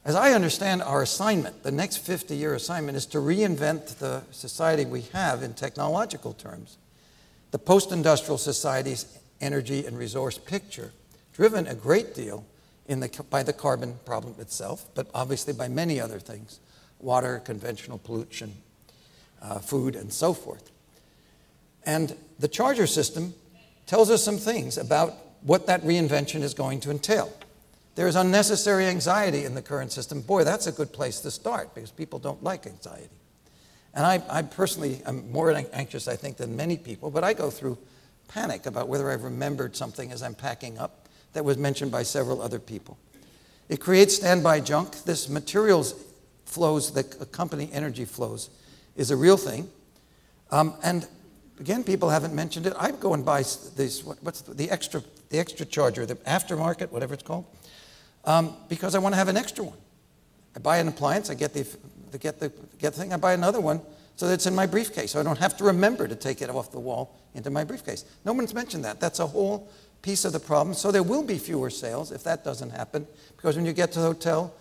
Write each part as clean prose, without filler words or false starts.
As I understand our assignment, the next 50-year assignment is to reinvent the society we have in technological terms. The post-industrial society's energy and resource picture, driven a great deal by the carbon problem itself, but obviously by many other things, water, conventional pollution, food, and so forth. And the charger system tells us some things about what that reinvention is going to entail. There is unnecessary anxiety in the current system. Boy, that's a good place to start because people don't like anxiety. And I personally am more anxious, I think, than many people, but I go through panic about whether I've remembered something as I'm packing up that was mentioned by several other people. It creates standby junk. This materials flows that accompany energy flows is a real thing. And again, people haven't mentioned it. I go and buy this, the extra charger, the aftermarket, whatever it's called, because I want to have an extra one. I buy an appliance, I get the thing, I buy another one so that it's in my briefcase, so I don't have to remember to take it off the wall into my briefcase. No one's mentioned that. That's a whole piece of the problem. So there will be fewer sales if that doesn't happen, because when you get to the hotel,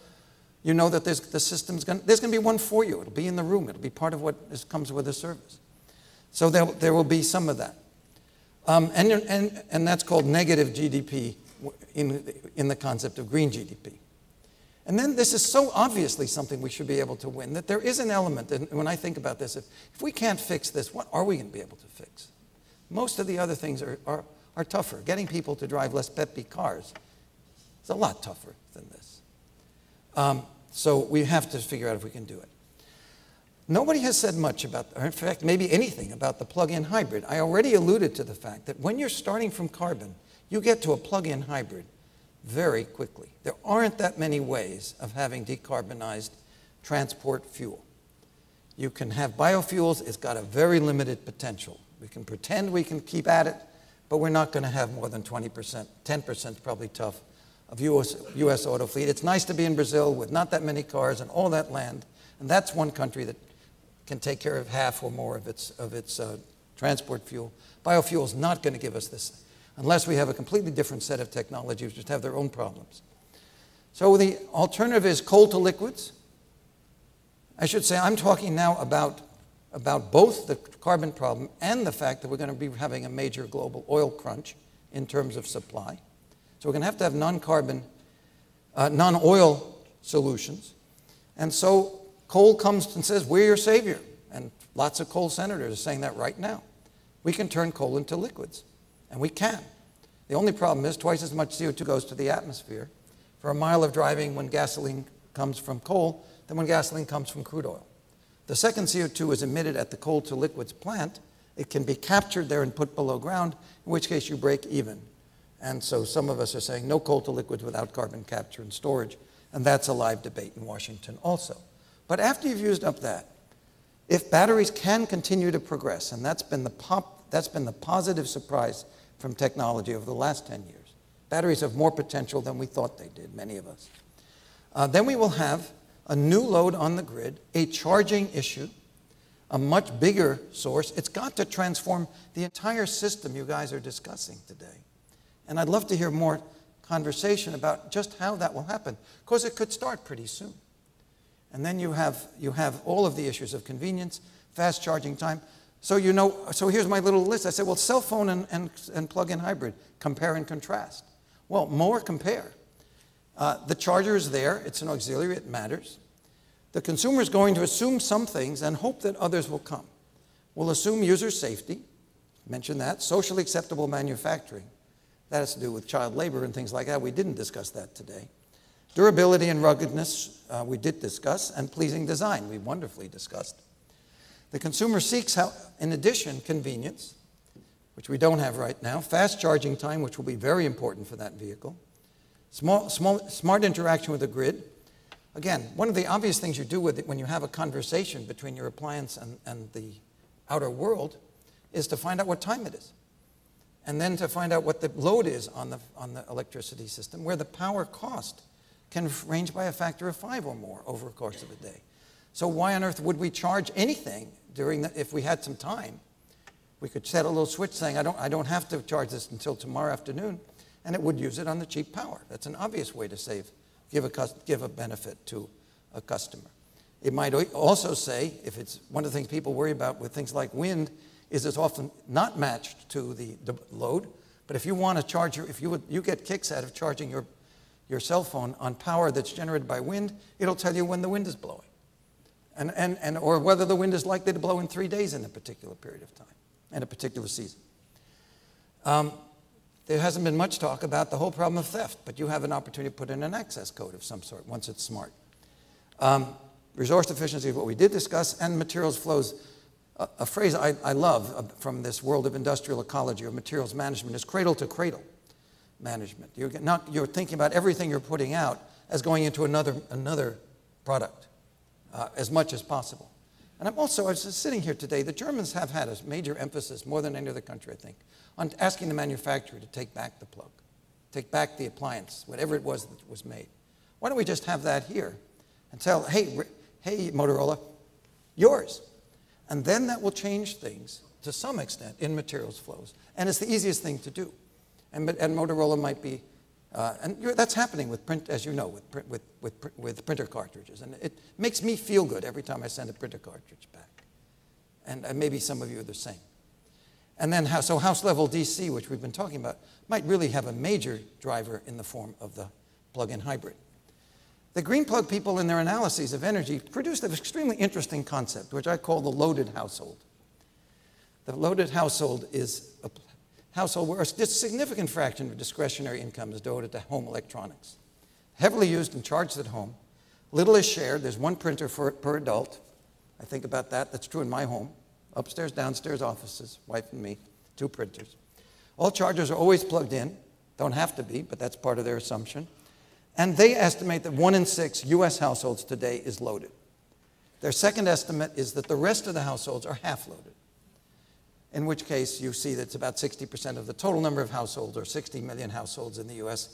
you know that there's going to be one for you. It'll be in the room. It'll be part of what comes with the service. So there will be some of that. And that's called negative GDP in the concept of green GDP. And then this is so obviously something we should be able to win, that there is an element, and when I think about this, if we can't fix this, what are we going to be able to fix? Most of the other things are tougher. Getting people to drive less peppy cars is a lot tougher than this. So we have to figure out if we can do it. Nobody has said much about, or in fact, maybe anything about the plug-in hybrid. I already alluded to the fact that when you're starting from carbon, you get to a plug-in hybrid very quickly. There aren't that many ways of having decarbonized transport fuel. You can have biofuels. It's got a very limited potential. We can pretend we can keep at it, but we're not going to have more than 20%. 10% is probably tough of U.S. auto fleet. It's nice to be in Brazil with not that many cars and all that land, and that's one country that can take care of half or more of its transport fuel. Biofuel is not going to give us this unless we have a completely different set of technologies which have their own problems. So the alternative is coal to liquids. I should say I'm talking now about both the carbon problem and the fact that we're going to be having a major global oil crunch in terms of supply. So we're going to have non-carbon, non-oil solutions. And so coal comes and says, we're your savior. And lots of coal senators are saying that right now. We can turn coal into liquids. And we can. The only problem is twice as much CO2 goes to the atmosphere for a mile of driving when gasoline comes from coal than when gasoline comes from crude oil. The second CO2 is emitted at the coal to liquids plant. It can be captured there and put below ground, in which case you break even. And so some of us are saying no coal to liquids without carbon capture and storage, and that's a live debate in Washington also. But after you've used up that, if batteries can continue to progress, and that's been the positive surprise from technology over the last 10 years. Batteries have more potential than we thought they did, many of us. Then we will have a new load on the grid, a charging issue, a much bigger source. It's got to transform the entire system you guys are discussing today. And I'd love to hear more conversation about just how that will happen, because it could start pretty soon. And then you have all of the issues of convenience, fast charging time. So so here's my little list. I said, well, cell phone and plug-in hybrid, compare and contrast. Well, more compare. The charger is there. It's an auxiliary. It matters. The consumer is going to assume some things and hope that others will come. We'll assume user safety. Mention that. Socially acceptable manufacturing. That has to do with child labor and things like that. We didn't discuss that today. Durability and ruggedness, we did discuss. And pleasing design, we wonderfully discussed. The consumer seeks, in addition, convenience, which we don't have right now, fast charging time, which will be very important for that vehicle, smart interaction with the grid. Again, one of the obvious things you do with it when you have a conversation between your appliance and the outer world is to find out what time it is, and then to find out what the load is on the electricity system, where the power cost can range by a factor of 5 or more over the course of a day. So why on earth would we charge anything if we had some time? We could set a little switch saying, I don't have to charge this until tomorrow afternoon, and it would use it on the cheap power. That's an obvious way to save give a benefit to a customer. It might also say, if it's one of the things people worry about with things like wind, is it's often not matched to the load. But if you want to charge you get kicks out of charging your cell phone on power that's generated by wind, it'll tell you when the wind is blowing. Or whether the wind is likely to blow in 3 days in a particular period of time, in a particular season. There hasn't been much talk about the whole problem of theft, but you have an opportunity to put in an access code of some sort once it's smart. Resource efficiency is what we did discuss, and materials flows. A phrase I love from this world of industrial ecology or materials management is cradle to cradle management. You're thinking about everything you're putting out as going into another product as much as possible. And I was just sitting here today, the Germans have had a major emphasis, more than any other country, I think, on asking the manufacturer to take back the plug, take back the appliance, whatever it was that was made. Why don't we just have that here and tell, hey, Motorola, yours. And then that will change things to some extent in materials flows. And it's the easiest thing to do. And Motorola might be, that's happening with print, as you know, with printer cartridges. And it makes me feel good every time I send a printer cartridge back. And maybe some of you are the same. And then, house level DC, which we've been talking about, might really have a major driver in the form of the plug-in hybrid. The green plug people, in their analyses of energy, produced an extremely interesting concept, which I call the loaded household. The loaded household is a household where a significant fraction of discretionary income is devoted to home electronics. Heavily used and charged at home. Little is shared. There's one printer per adult. I think about that. That's true in my home. Upstairs, downstairs offices, wife and me, 2 printers. All chargers are always plugged in. Don't have to be, but that's part of their assumption. And they estimate that 1 in 6 US households today is loaded. Their second estimate is that the rest of the households are half loaded, in which case you see that it's about 60% of the total number of households, or 60 million households in the US,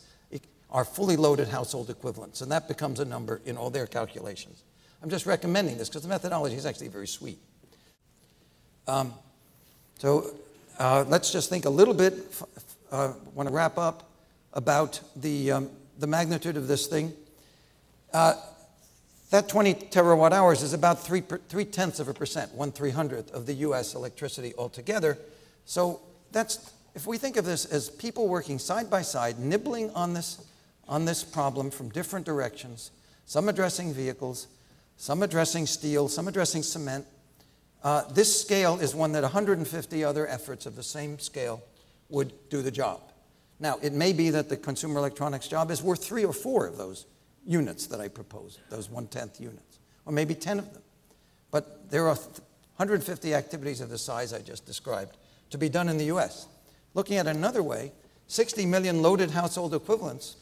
are fully loaded household equivalents. And that becomes a number in all their calculations. I'm just recommending this because the methodology is actually very sweet. Let's just think a little bit, want to wrap up, about the magnitude of this thing. That 20 terawatt hours is about 3/10 of a percent, 1/300th of the US electricity altogether. So if we think of this as people working side by side, nibbling on this problem from different directions, some addressing vehicles, some addressing steel, some addressing cement, this scale is one that 150 other efforts of the same scale would do the job. Now, it may be that the consumer electronics job is worth 3 or 4 of those units that I proposed, those 1/10 units, or maybe 10 of them. But there are 150 activities of the size I just described to be done in the US. Looking at it another way, 60 million loaded household equivalents,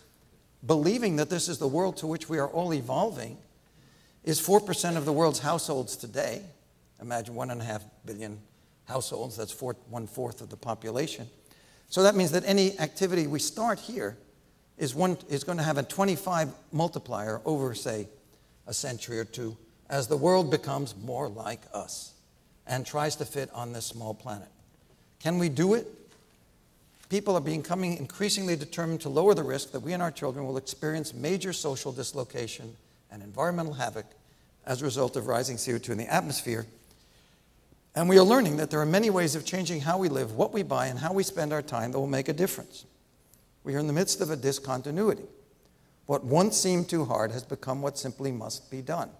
believing that this is the world to which we are all evolving, is 4% of the world's households today. Imagine 1.5 billion households, that's 1/4 of the population. So that means that any activity we start here is going to have a 25 multiplier over, say, a century or 2, as the world becomes more like us and tries to fit on this small planet. Can we do it? People are becoming increasingly determined to lower the risk that we and our children will experience major social dislocation and environmental havoc as a result of rising CO2 in the atmosphere. And we are learning that there are many ways of changing how we live, what we buy, and how we spend our time that will make a difference. We are in the midst of a discontinuity. What once seemed too hard has become what simply must be done.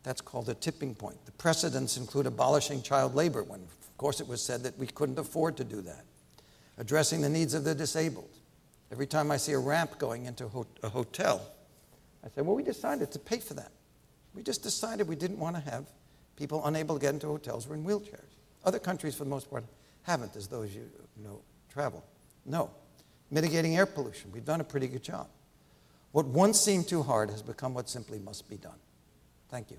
That's called a tipping point. The precedents include abolishing child labor, when, of course, it was said that we couldn't afford to do that. Addressing the needs of the disabled. Every time I see a ramp going into a hotel, I say, well, we decided to pay for that. We just decided we didn't want to have people unable to get into hotels were in wheelchairs. Other countries, for the most part, haven't, as those you know travel. No. Mitigating air pollution. We've done a pretty good job. What once seemed too hard has become what simply must be done. Thank you.